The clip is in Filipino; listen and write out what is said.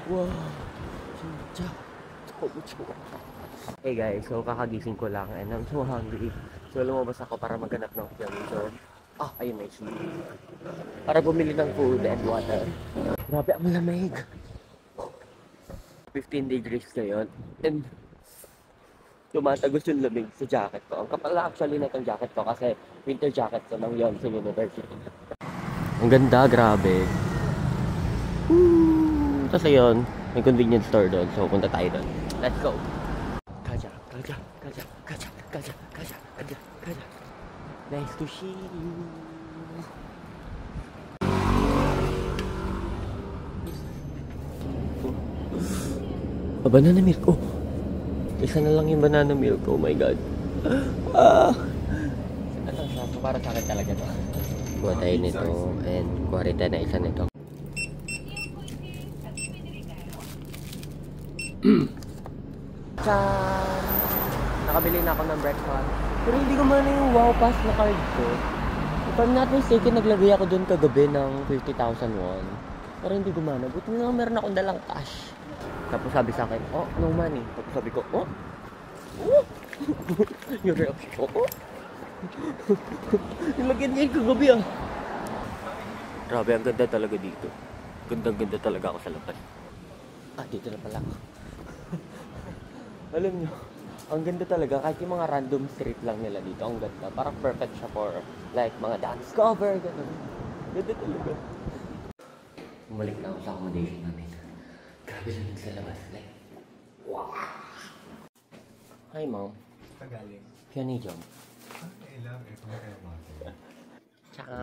Wow. Chincha. Hey guys, so kakagising ko lang and I'm so hungry. So lumabas ako para maghanap ng furniture. Ayun na yung para bumili ng food and water. Grabe, ang lamig. 15 degrees ngayon. And tumatagos yung lamig sa jacket ko. Ang kapal actually na itong jacket ko kasi winter jacket ko ng Yonsei University. Ang ganda, grabe. Tapos ayun, may convenience store doon. So punta tayo doon. Let's go! Kaja. Nice to see you. Banana milk. Isa na lang yung banana milk. Oh my god. Isa na lang siya. So para sa akin talaga to. Kuha tayo nito. And kuha rin tayo na isa nito. Tchan! Nakabili na ako ng breakfast. Pero hindi ko man yung wow pass na card ko. If I'm not mistaken, naglagay ako dun kagabi ng 50,000 won. Pero hindi gumana. Buti na meron akong dalang cash. Tapos sabi sa akin, no money. Tapos sabi ko, yung reaction ko, nilagyan niya yung kagabi Grabe, ang ganda talaga dito. Ganda talaga ako sa labas. Dito na pala ako. Alam nyo, ang ganda talaga. Kahit yung mga random street lang nila dito, ang ganda. Parang perfect siya for like mga dance cover, gano'n. Ganda talaga. Bumalik na ako sa accommodation namin. Grabe lang sa labas. Like, wow! Hi, Mom. Tagaling. Fiona Jump. Ilang ito na kayo mga. Tsaka...